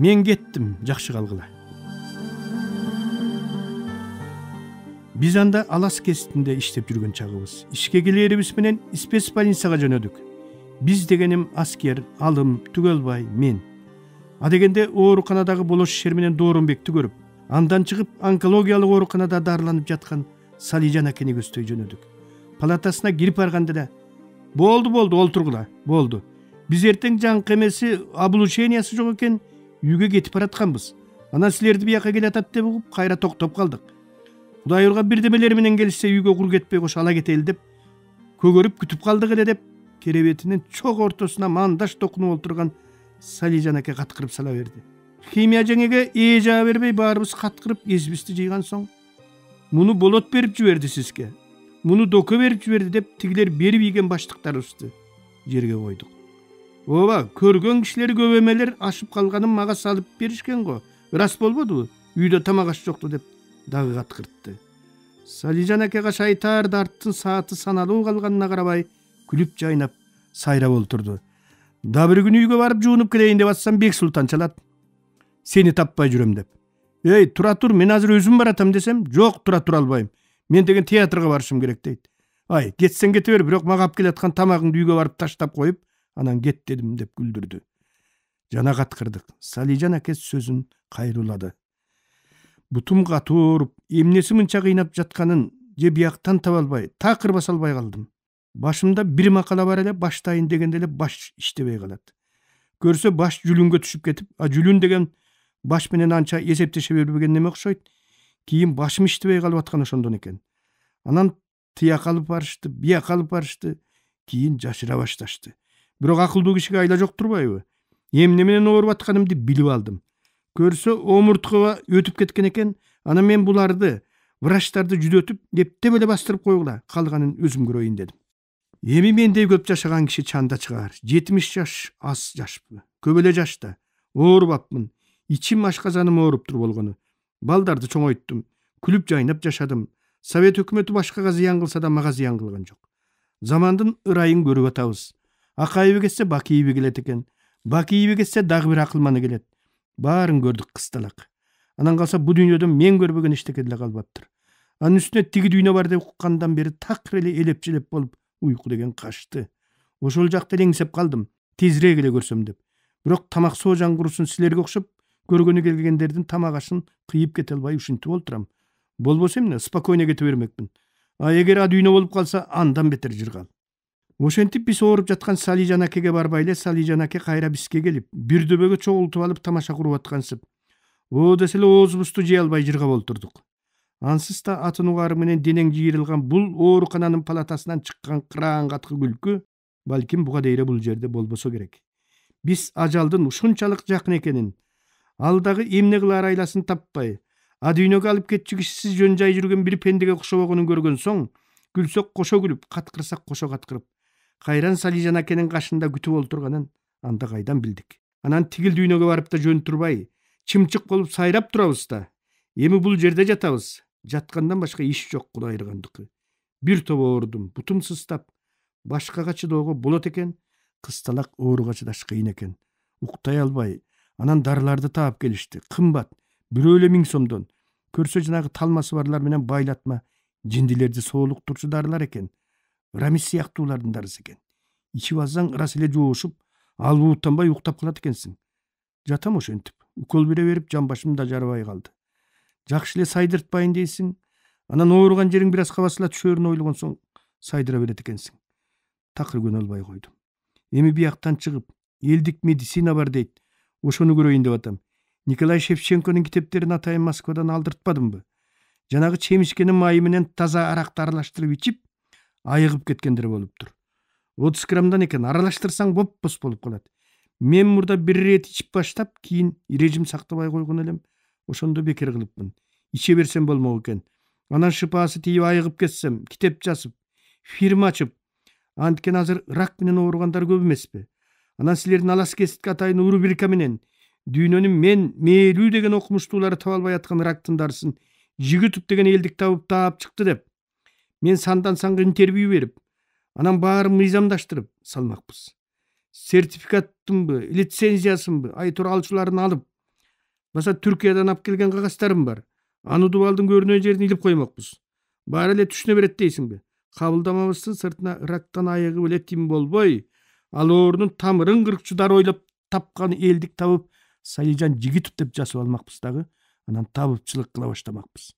Мен кеттім, жақшы қалғыла. Biz анда Алас кестінде иштеп жүргөн чагыбыз. Ишке келерибиз менен спец больницага жөнөдүк. Биз дегеним аскер, Алым, Түгөлбай, мен. А дегенде ооруканадагы болош ишер менен Дооронбекти көрүп, андан чыгып онкологиялык ооруканада дарыланып жаткан Салижан акени көздөй жөнөдүк. Палатасына кирип барганда да болду, олтургула, болду. Биз эртең жаңкы эмеси облучениясы жок экен, үйгө кетип баратканбыз. Анан силерди бияка келатат деп угуп, кайра токтоп калдык. Кудай урга бирдемелер менен келишсе үйгө кур кетпей кош ала кетели деп көгөрүп күтүп калдык эле деп керебетинин чок ортосуна мандаш токунуп олтурган Салижан аке каткырып сала берди. Химия жеңеге жаа бербей баарыбыз каткырып эсибизди жыйган соң муну болот берип жиберди сизге, муну доко берип жиберди деп тигилер берип ийген баштыктарыбызды жерге койдук. Ооба, көргөн кишилер көп эмелер ашып калганын мага салып беришкен го. Рас болбодубу? Үйдө тамак аш жокту деп дагы каткыртты. Салижан акега шайтар дарттын сааты саналуу калганына карабай күлүп жайнап сайрап олтурду. Да бир күн үйгө барып жуунуп келейин деп атсам Бек Султан чалат. Сени таппай жүрөм деп. Эй, тура тур, мен азыр өзүм баратам десем, жок, тура тура албайм. Мен деген театрга барышым керек дейт. Ай, кетсең кете бер, бирок мага алып келаткан тамагыңды үйгө барып таштап коюп, анан кет дедим деп күлдүрдү. Жана каткырдык. Салижан аке сөзүн кайрулады. Бутум катууруп, эмнеси мынча кыйнап жатканын же бияктан таба албай, такыр баса албай калдым. Башымда бир макала бар эле, баштайын дегенде эле баш иштебей калат. Көрсө баш жүлүнгө түшүп кетип, жүлүн деген баш менен анча эсептеше бербеген неме окшойт. Кийин башым иштебей калып аткан ошондон экен. Анан тыя калып барышты, бия калып барышты, кийин жашыра башташты. Бирок акылдуу кишиге айла жок турбайбы? Эмне менен ооруп атканымды билип алдым. Көрсө омурткага өтүп кеткен экен. Анан мен буларды, врачтарды жүдөтүп, эптеп эле бастырып койгула, калганын өзүм көрөйүн дедим. Эми мендей көп жашаган киши чанда чыгар. 70 жаш аз жашпы. Көп эле жашта. Оорубапмын. Ичим ашказаным ооруптур болгону. Балдарды чоңойттум. Күлүп жайнап жашадым. Совет өкмөтү башкага зыян кылса да мага зыян кылган жок. Замандын ырайын көрүп атабыз. Акайыбы кетсе Бакийби келет экен. Бакийби кетсе дагы бир акылманы келет. Баарын көрдүк кысталак. Анан калса бу дүйнөдөн мен көрбөгөн эчтеке деле калбаптыр. Анын үстүнө тиги дүйнө бар деп уккандан бери такыр эле элеп-желеп болуп уйку деген качты. Ошол жакта эңсеп калдым. Тезирээк эле көрсөм деп. Бирок тамак соо жаңгыруусын силерге окшоп көргөнү келгендердин тамак ашын кыйып кете албай ушинтип олтурам. Болбосо эмне, спокойно кете бермекмин. А эгер а дүйнө болуп калса, андан бетер жыргал. Ошентип биз ооруп жаткан Салижан акеге барбай эле Салижан аке кайра бизге келип, бир дөбөгө чогултуп алып тамаша куруп аткансып. О десе эле оозубузду жей албай жыргап олтурдук. Ансыз да атын угары менен денең жыйрылган бул оорукананын палатасынан чыккан кыраан каткы күлкү балким буга дейре бул жерде болбосо керек. Биз ажалдын ушунчалык жакын экенин, ал дагы эмне кылаар айласын таппай, а дүйнөгө алып кетчү кишисиз жөн жай жүргөн бир пендеге окшобогонун көргөн соң, күлсөк кошо күлүп, каткырсак кошо каткырып, кайран Салижан акенин кашында күтүп олтурганын анда кайдан билдик. Анан тигил дүйнөгө барып да жөн турбай, чымчык болуп сайрап турабыз да. Эми бул жерде жатабыз. Жаткандан башка иш жок, Кудай ыргандыкы. Бир топ оорудум, бутум сыстап, башкага чыдоого болот экен, кысталак ооруга чыдаш кыйын экен. Уктай албай, анан дарыларды таап келишти. Кымбат, бирөө эле 1000 сомдон. Көрсө жанагы талмасы барлар менен байлатма, жиндилерди соолуктурчу дарылар экен. Рамис сыяктуулардын дарысы экен. Ичип алсаң ырас эле жоошуп, ал бууттанбай уктап калат экенсиң. Жатам ошентип, укол бере берип жан башым да жарабай калды. Жакшы эле сайдыртпайын дейсиң, анан ооруган жериң бир аз басыла түшөрүн ойлогон соң сайдыра берет экенсиң. Такыр көнө албай койдум. Эми бияктан чыгып, элдик медицина бар дейт. Ошону көрөйүн деп атам. Николай Шевченконун китептерин атайын Москвадан алдыртпадымбы? Жанагы чемишкенин майы менен таза аракты аралаштырып ичип, айыгып кеткендер болуптур. 30 граммдан экен, аралаштырсаң боп-бос болуп калат. Мен мурда бир рет ичип баштап, кийин режим сактабай койгон элем. Ошондо бекер кылыпмын. Иче берсем болмок экен. Анан шыпаасы тийип айыгып кетсем, китеп жазып, фирма ачып. Анткени азыр рак менен ооругандар көп эмеспи? Анан силердин Алас кеситке атайын рубрика менен дүйнөнүн мен мээлүү деген окумуштуулары таба албай аткан рактын дарысын Жигитов деген элдик таап чыкты деп. Мен сандан санга интервью берип, анан баарын мыйзамдаштырып салмакпыз. Сертификаттынбы, лицензиясынбы, айтор алчуларын алып, Basa Türkiýeden ap kelgen kagazlarım bar. Аны dubaldın görünen жерine ilip koymakpız. Bari ele tüşüne beret deysinbi. Kabıldamabızsın sırtına Irak'tan ayığı bile tim bolboy. Al oorunun tamırın kırıkçıдар oylap tapkan eldik tabıp Salihcan jigitov dep jasып almakpız dagı. Anan tabıpçılık kıla başlamakpız.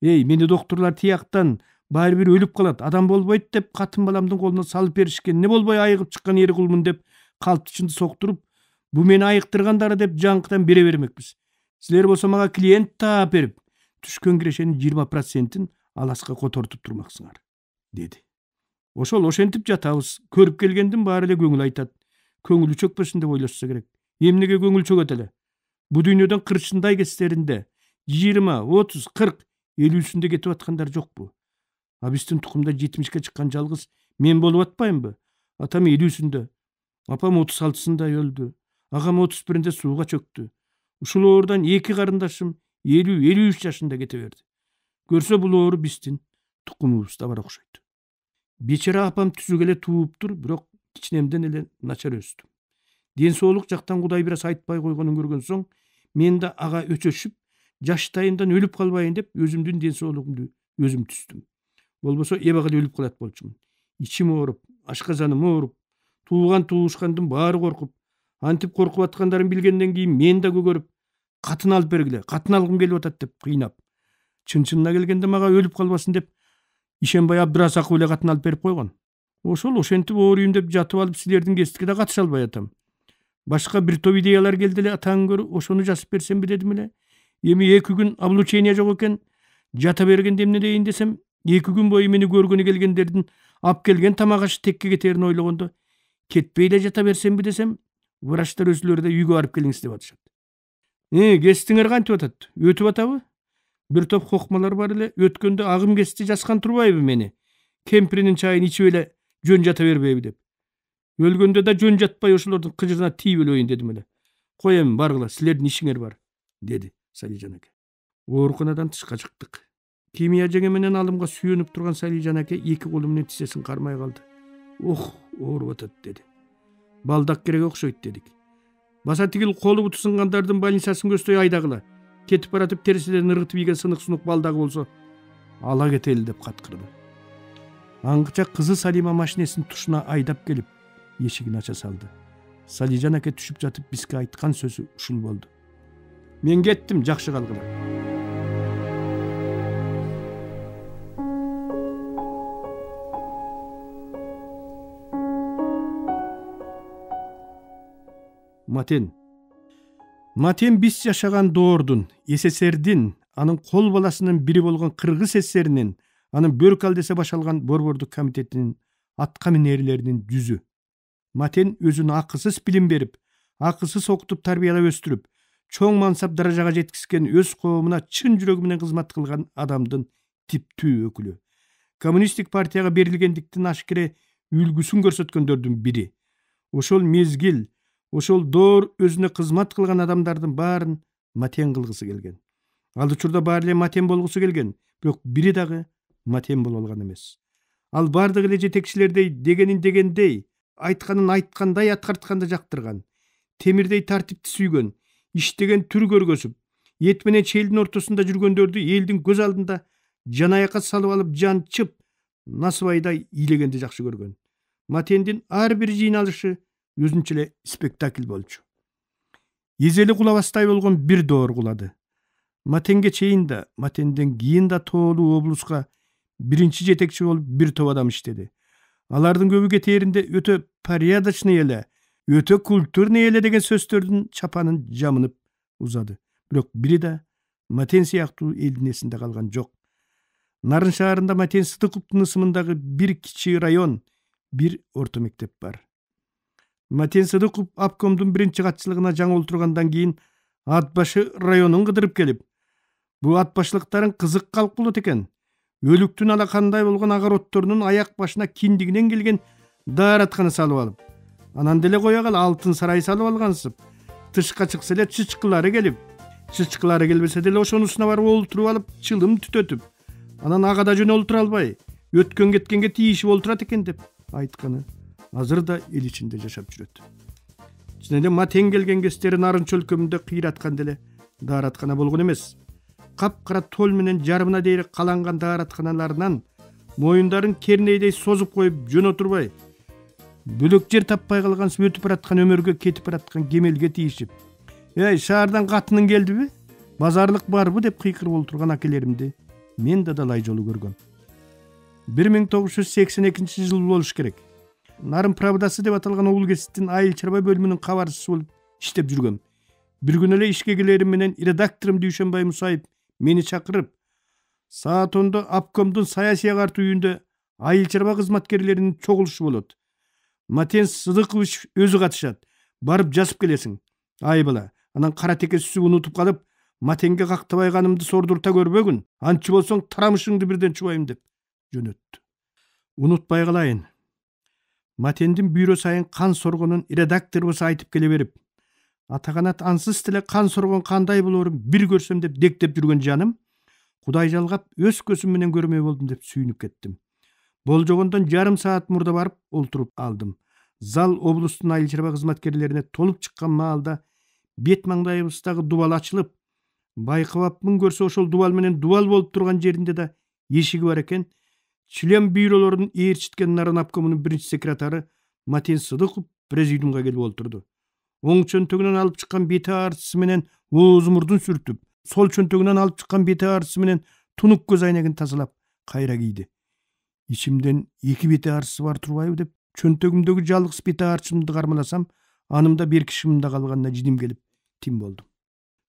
Ey, meni doktorlar tiyaktan bari bir ölüp kalat, adam bolboyt dep kатын balamdın koluna salıp berişken, ne bolboy ayıgıp çıkkan eri kulmun dep kaltычынды sokturup, bu meni ayıktırgandары dep jankıdan bere bermekpиz. Sizler bolsa maga klient taap berip, түшкөн кирешенин 20%-ин Аласка котортуп турмаксыңар, dedi. Ошол ошентип жатабыз. Көрүп келгендин баары эле көңүл айтат. Көңүлү чөкпөсүн деп ойлошсо керек. Эмнеге көңүл чөгөт эле? Бу дүйнөдөн кырчындай кестеринде 20, 30, 40, 50-сүндө кетип аткандар жокпу? А биздин тукумда 70ке чыккан жалгыз мен болуп атпаймынбы? Атам 50-сүндө, апам 36-сында өлдү. Агам 31-inde сууга чөктү. Ушул оордан эки карындашым 50-53 жашында кете берди. Көрсө бул оору биздин тукумубузда бар окшойт. Бечара апам түзүк эле тууптур, бирок кичинемден эле начар өстүм. Ден соолук жактан Кудай бирас айтпай койгонун көргөн соң, мен да ага өчөшүп, жаштайымдан өлүп калбайын деп өзүмдүн ден соолугумду өзүм түздүм. Болбосо эбагыл өлүп калат болчумун. Ичим ооруп, ашказаным ооруп, тууган туушкандын баары коркуп, антип коркуп аткандарын билгенден кийин мен да көгөрүп, катын алып бергиле, катын алгым келип атат деп кыйнап. Чын-чынына келгенде мага өлүп калбасын деп Ишенбай Абдырасаков эле катын алып берип койгон. Ошол ошентип ооруйм деп жатып алып силердин кестикке да катыша албай атам. Башка бир топ идеялар келди эле, атаң көрү, ошону жазып берсемби дедим эле. Эми 2 күн облучение жок экен. Жата бергенде эмне дейин десем, 2 күн бою мени көргөнү келгендердин ап келген тамак ашы текке кетерин ойлогондо, кетпей эле жата берсемби десем, врачтар өзүлөрү да үйгө барып келиңиз деп атышат. Кестиңер кантип атат? Өтүп атабы? Bir top kokmalar var ele, ötkönde ağım geçti jaskan turbayбы meni. Kempirinin çayını içip ele jön jata berbeybi dep. Ölgönde da jön jatpay oşolordun kıjırına tiyip ölöйүн dedim ele. Koyem bargıla, silerдин işiңер бар, dedi Salihcan ake. Oorukanadan tышка чыкtık. Kimya jеңе менен алымга сүйөнүп турган Salihcan ake 2 колу менен тисесин кармай калды. Ооруп атат dedi. Балдак керек окшойт дедик. Баса тигил колу буту сынгандардын больницасын көздөй айдагыла. Кетип баратып терсиден ыргытып ийген сынык сунук балдагы болсо ала кетели деп каткырды. Аңгыча кызы Салима машинесин тушуна айдап келип эшигин ача салды. Salihcan ake түшүп жатып бизге айткан сөзү ушул болду. Мен кеттим, жакшы калгыла. Матен биз жашаган доордун, СССРдин, анын кол баласынын бири болгон Кыргыз ССРинин, анын Бөркал десе башалган Борбордук комитетинин атка минерлеринин жүзү. Матен өзүнө акысыз билим берип, акысыз окутуп тарбиялап өстүрүп, чоң мансап даражага жеткизген өз коомуна чын жүрөгү менен кызмат кылган адамдын типтүү өкүлү. Коммунисттик партияга берилгендиктин ашкере үлгүсүн көрсөткөндөрдүн бири. Ошол мезгил, ошол доор өзүнө кызмат кылган адамдардын баарын Матен кылгысы келген. Ал учурда баары эле Матен болгусу келген, бирок бири дагы Матен боло алган эмес. Ал бардык эле жетекчилердей дегенин дегендей, айтканын айткандай аткартканды жактырган, темирдей тартипти сүйгөн, иштеген түр көргөзүп, эт менен челдин ортосунда жүргөндөрдү элдин көз алдында жан аякка салып алып жанчып, насыбайдай ийлегенди жакшы көргөн. Матендин ар бир жыйналышы өзүнчө эле спектакль болчу. Эзели кулабастай болгон бир доор кулады. Матенге чейин да, Матенден кийин да тоолуу облуска биринчи жетекчи болуп бир топ адам иштеди. Алардын көбү кетээринде өтө порядочный эле, өтө культурный эле деген сөздөрдүн чапанын жамынып узады. Бирок бири да Матен сыяктуу элдин эсинде калган жок. Нарын шаарында Матен Сыдыковдун ысымындагы бир кичи район, бир орто мектеп бар. Матен Сыдыков обкомдун биринчи катчылыгына жаңы олтургандан кийин Атбашы районун кыдырып келип, бу атбашылыктарын кызык калып болот экен. Өлүктүн алакандай болгон агаротторунун аяк башына киндигинен келген дааратканы салып алып, анан деле кое кал алтын сарай салып алгансып, тышка чыкса эле чычкылары келип, чычкылары келбесе деле ошонусуна барып олтуруп алып чылым түтөтүп, анан агада жөн олтура албай, өткөн кеткенге тийишип олтурат экен деп айтканы азыр да эл ичинде жашап жүрөт. Чын эле Матен келген кестери Нарынчы өлкөмүндө кыйраткан деле daarаткана болгон эмес. Капкара тол менен жарымына дейри каланган daarатканаларынан моюндарын кернейдей созуп коюп жөн отурбай, бөлөк жер таппай калгансып өтүп бараткан өмөргө кетип бараткан кемелге тийишип, "Эй, шаардан катының келдиби? Базарлык барбы?" деп кыйкырып отурган акелеримди мен да далай жолу көргөм. 1982 жыл болуш керек. Нарым правдасы деп аталган обул гезиттин айыл чарба бөлүмүнүн кабарчысы болуп иштеп жүргөм. Бир күнү эле ишке келерим менен редакторум Дүйшөнбай Мусаев мени чакырып, саат 10-да обкомдун саясий картуу үйүндө айыл чарба кызматкерлеринин чогулушу болот. Матен Сыдыкович өзү катышат. Барып жазып келесиң. Ай бала, анан кара теке сүзүп унутуп калып, Матенге кактабай канымды сордурта көрбөгүн. Антчы болсоң тарамышыңды бирден чубайм деп жөнөттү. Унутпай калайын. Матендин бүйрө сайын кан соргонун редакторубуз айтып келе берип, атаганат ансыз деле кан соргон кандай болорун бир көрсөм деп дектеп жүргөн жаным, Кудай жалгап өз көзүм менен көрмөй болдум деп сүйүнүп кеттим. Болжогондон жарым саат мурда барып олтуруп алдым. Зал облустун айыл чарба кызматкерлерине толуп чыккан маалда бет маңдайыбыздагы дубал ачылып, байкабапмын көрсө ошол дубал менен дубал болуп турган жеринде да эшиги бар экен. Член бюролорун ээрчиткен Нарын обкомунун биринчи секретары Матен Сыдыков президиумга келип олтурду. Оң чөнтөгүнөн алып чыккан бети аарчысы менен ооз мурдун сүртүп, сол чөнтөгүнөн алып чыккан бети аарчысы менен тунук көз айнегин тазалап кайра кийди. Ичимден эки бети аарчысы бар турбайбы деп чөнтөгүмдөгү жалгыз бети аарчымды кармаласам, анымда бир кишимде калганына жидим келип тим болдум.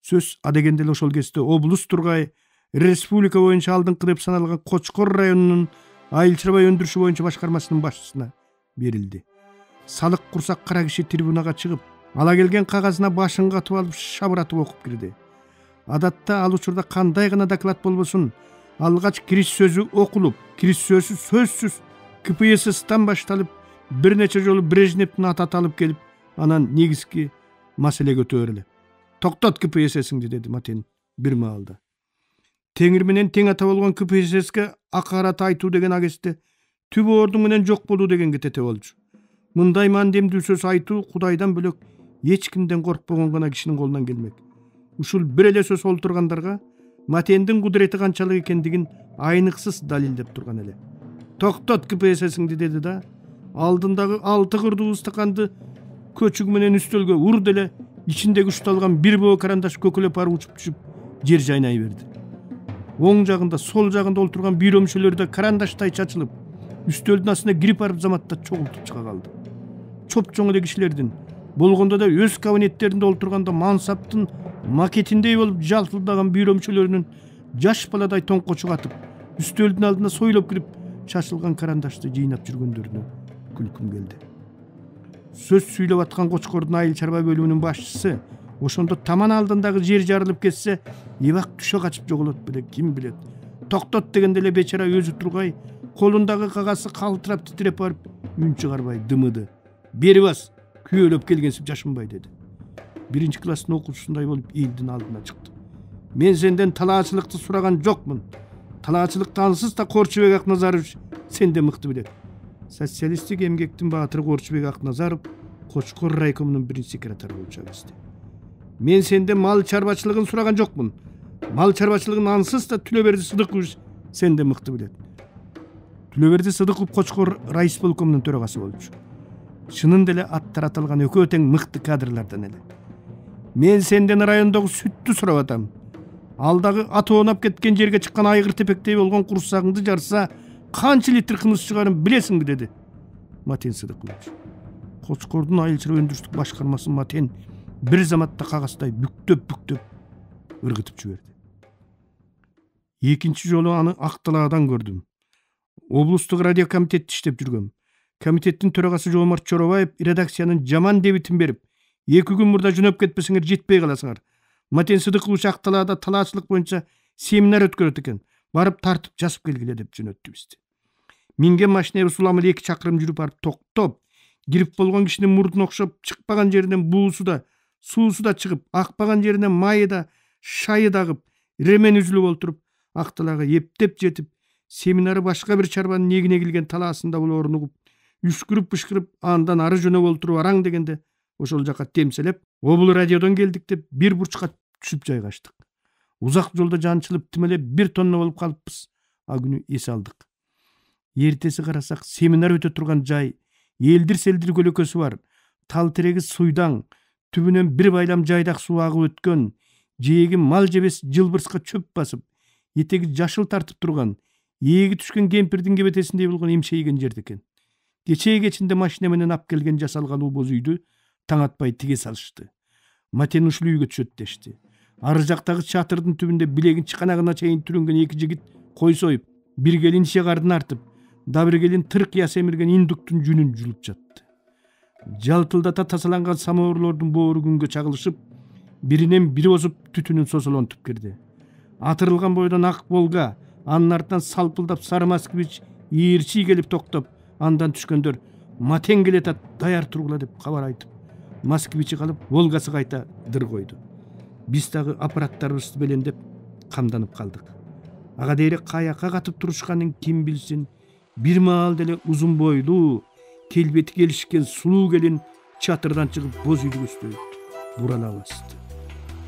Сөз адегенде эле ошол кезде облус тургай республика боюнча алдыңкы деп саналган Кочкор районунун айыл чарба өндүрүшү боюнча башкармасынын башчысына берилди. Салык курсак кара киши трибунага чыгып, ала келген кагазына башын катып алып шабыратып окуп кирди. Адатта ал учурда кандай гана доклад болбосун, алгач кириш сөзү окулуп, кириш сөзү сөзсүз КПССтан башталып, бир нече жолу Брежневдин аты аталып келип, анан негизги маселе көтөрүлдү. Токтот КПССиңди деди Матен бир маалда. Теңир менен тең ата болгон КПССке акарат айтуу деген агесте түбү ордуң менен жок болуу дегенге тете болчу. Мындай мандемдүү сөз айтуу Кудайдан бөлөк эч кимден коркпогон гана кишинин колунан келмек. Ушул бир эле сөз олтургандарга Матендин кудурети канчалык экендигин айныксыз далилдеп турган эле. Токтот КПССиңди деди да, алдындагы 6 кырдуу стаканды көчүг менен үстөлгө урду эле, ичиндеги ушталган бир боо карандаш көкөлөп ары учуп түшүп жер жайнай берди. Оң жагында, сол жагында олтурган бюро мүчөлөрү да карандаштай чачылып, үстөлдүн астына кирип барып заматта чогултуп чыга калды. Чоп-чоң эле кишилердин, болгондо да өз кабинеттеринде олтурганда мансаптын макетиндей болуп жалтылдаган бюро мүчөлөрүнүн жаш баладай тоңкочу катып, үстөлдүн алдына сойлоп кирип, чачылган карандашты жыйнап жүргөндөрүнө күлкүм келди. Сөз сүйлөп аткан Кочкордун айыл чарба бөлүмүнүн башчысы ошондо таман алдындагы жер жарылып кетсе, эбак түшө качып жоголот беле, ким билет. Токтот дегенде эле бечара өзү тургай, колундагы кагазы калтырап титиреп барып, үн чыгарбай дымыды. Бери бас, күйөлөп келгенсип жашынбай деди. Биринчи класстын окуучусундай болуп элдин алдына чыкты. Мен сенден талаачылыкты сураган жокмун. Талаачылыкты ансыз да Корчубек Акназарович сенден мыкты билет. Социалисттик эмгектин баатыры Корчубек Акназаров Кочкор райкомунун биринчи секретары болуп чыгышты. Мен сенден мал чарбачылыгын сураган жокмун. Мал чарбачылыгын ансыз да Түлөберди Сыдыкович сенден мыкты билет. Түлөберди Сыдыков Кочкор райисполкомунун төрагасы болчу. Чынында эле аттар аталган экөө тең мыкты кадрлардан эле. Мен сенден райондогу сүттү сурап атам. Алдагы аты оонап кеткен жерге чыккан айгыр тепектей болгон курсагыңды жарса, канча литр кымыз чыгарын билесиңби деди Матен Сыдыкович. Кочкордун айыл чарба өндүрүштүк башкармасын Матен бир заматта кагаздай бүктөп ыргытып жиберди. Экинчи жолу аны Акталаадан көрдүм. Облустук радио комитетте иштеп жүргөм. Комитеттин төрагасы Жоомарт Жоробаев редакциянын жаман дебитин берип, 2 күн мурда жөнөп кетпесиңер жетпей каласыңар. Матен Сыдыкович Акталаада талаачылык боюнча семинар өткөрөт экен. Барып тартып жазып келгиле деп жөнөттү бизди. Минген машинебиз уламыл 2 чакырым жүрүп барып токтоп, кирип болгон кишинин мурдуна окшоп чыкпаган жеринен буусу да, суусу да чыгып, акпаган жеринен майы да, шайы дагып, ремен үзүлүп олтуруп, Акталаага эптеп жетип, семинары башка бир чарбанын негине килген талаасында болоорун угуп, үшкүрүп бышкырып, андан ары жөнөп олтуруп араң дегенде, ошол жака темселеп, обул радиодон келдик деп бир бурчка түшүп жайгаштык. Узак жолдо жанчылып тим эле 1 тонна болуп калыппыз. А күнү эс алдык. Эртеси карасак, семинар өтө турган жай, элдир-селдир көлөкөсү бар, тал тереги суйдаң, түбүнөн бир байлам жайдак суу агып өткөн, жээги мал жебес жылбырска чөп басып, этеги жашыл тартып турган, ээги түшкөн кемпирдин кебетесиндей болгон имшейген жерде экен. Кечинде машина менен ап келген жасалгалуу боз үйдү таң атпай тиге салышты. Матен ушул үйгө түшөт дешти. Ары жактагы чатырдын түбүндө билегин чыканагына чейин түрөнгөн эки жигит кой союп, бир келин ишe кардын артып, да бир келин тырк я семирген индуктун жүнүн жулуп жатты. Жалтылдата тасаланган самоорлордун боору күнгө чагылышып, биринен бири озуп түтүнүн сосолонтуп кирди. Атырылган бойдон ак Волга, анын артынан салпылдап сары Москвич ээрчи келип токтоп, андан түшкөндөр Матен келетат, даяр тургула деп кабар айтып, Москвичи калып, Волгасы кайта дыр койду. Биз дагы аппараттарыбызды белендеп камданып калдык. Ага дейре каяка катып турушканын ким билсин, бир маал деле узун бойлуу, келбети келишкен сулуу келин чатырдан чыгып боз үйдү көздөй бурала басты.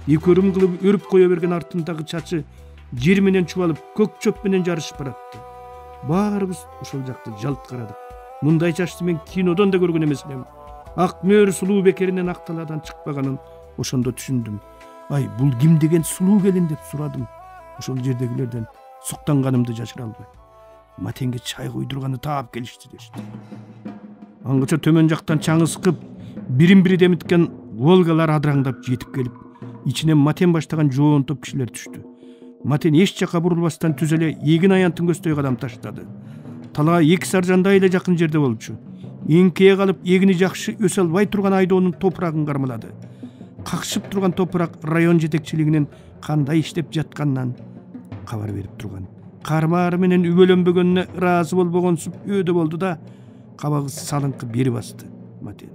Экөрүм кылып өрүп кое берген артындагы чачы жер менен чубалып, көк чөп менен жарышып баратты. Баарыбыз ошол жакты жалт карадык. Мындай чачты мен кинодон да көргөн эмес элем. Ак мөр сулуу бекеринен ак талаадан чыкпаганын ошондо түшүндүм. Ай, бул ким деген сулуу келин деп сурадым. Ошол жердегилерден суктанганымды жашыра албай. Матенге чай куйдурганы таап келишти дешти. Аңгыча төмөн жактан чаңызкып, бирин-бири демиткен Волгалар адыраңдап жетип келип, ичинен Матен баштаган жоон топ кишилер түштү. Матен эч жака бурулбастан түз эле эгин аянтын көздөй кадам таштады. Талаа эки саржандай эле жакын жерде болчу. Эңкее калып, эгини жакшы өсө албай турган айдоонун топурагын кармалады. Какшып турган топурак район жетекчилигинин кандай иштеп жатканынан кабар берип турган. Кармаары менен үбөлөнбөгөнүнө ыраазы болбогонсуп өйдө болду да, кабагы салыңкы бери басты Матен.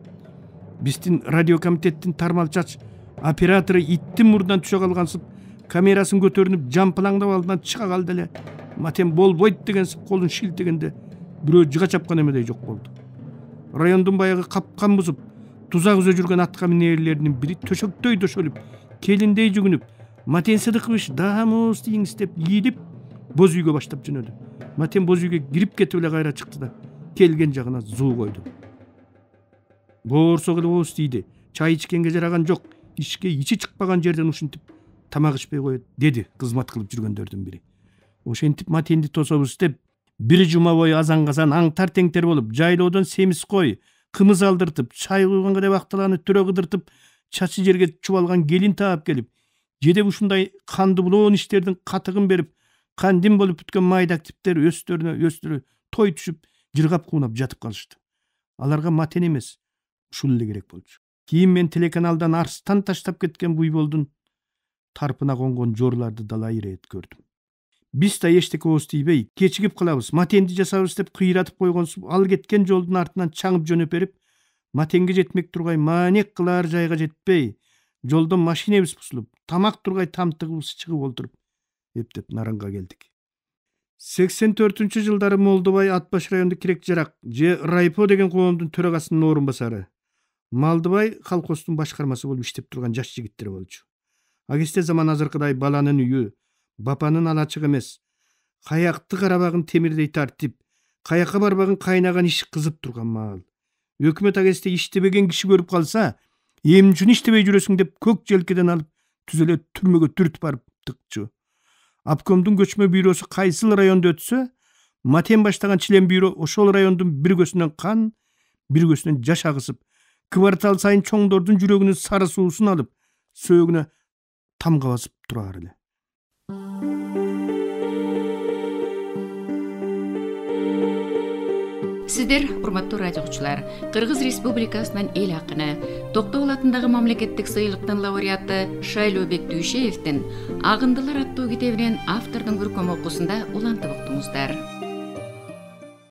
Биздин радиокомитеттин тармал чач оператору иттин мурдунан түшө калгансып, камерасын көтөрүнүп жампылаңдап алдынан чыга калды эле. Матен болбойт дегенсип колун шилтегенде бирөө жыга чапкан эмедей жок болду. Райондун баягы капкан бузуп, тузак үзө жүргөн атка минерлеринин бири төшөктөй дөшөлүп, келиндей жүгүнүп, Матен Сыдыкович дамус дейиңиз деп ийилип, боз үйгө баштап жөнөдү. Матен боз үйгө кирип кетип эле кайра чыкты да келген жагына зуу койду. Боорсо кылыбыз дейди. Чай ичкенге жараган жок. Ишке ичи чыкпаган жерден ушинтип тамак ичпей коет, деди кызмат кылып жүргөндөрдүн бири. Ошентип Матенди тособуз деп, бир жума бою азан-казан аңтар теңтер болуп, жайлоодон семиз кой, кымыз алдыртып, чай куйганга деп акталаны төрө кыдыртып, чачы жерге чубалган келин таап келип, жедеп ушундай канды булоон иштердин катыгын берип, кандин болуп бүткөн майда активдер өстөрү той түшүп, жыргап куунап жатып калышты. Аларга Матен эмес, ушул эле керек болчу. Кийин мен телеканалдан арстан таштап кеткен буйболдун тарпына конгон жорларды дала ирет көрдүм. Биз да эчтеке ооз тийбей, кечигип калабыз, Матенди жасабыз деп кыйратып койгонсуп, ал кеткен жолдун артынан чаңып жөнөп берип, Матенге жетмек тургай маанек кылаар жайга жетпей, жолдон машинебиз бузулуп, тамак тургай тамтыгыбыз чыгып олтуруп, эптеп Наранга келдик. 84-жылдары Молдобай Атбаш райондук Керек Жарак же Райпо деген коомдун төрагасынын орун басары. Малдыбай колхоздун башкармасы болуп иштеп турган жаш жигиттер болчу. Агесте заман азыркыдай баланын үйү, бапанын алачык эмес, каякты карабагын темирдей тартип, каяка барбагын кайнаган иш кызып турган маал. Өкмөт агесте иштебеген киши көрүп калса, эмне үчүн иштебей жүрөсүң деп көк желкеден алып түз эле түрмөгө түртүп барып тыкчу. Обкомдун көчмө бюросу кайсыл райондо өтсө, Матен баштаган член бюро ошол райондун бир көзүнөн кан, бир көзүнөн жаш агысып, квартал сайын чоңдордун жүрөгүнүн сары суусун алып, сөөгүнө тамга басып турар эле. Сиздер, урматтуу радиочулар, Кыргыз Республикасынын эл акыны, Токтогул атындагы мамлекеттик сыйлыктын лауреаты Шайлообек Дүйшеевдин Агындылар аттуу китебинен автордун көркөм окуусунда улантып уктуңуздар.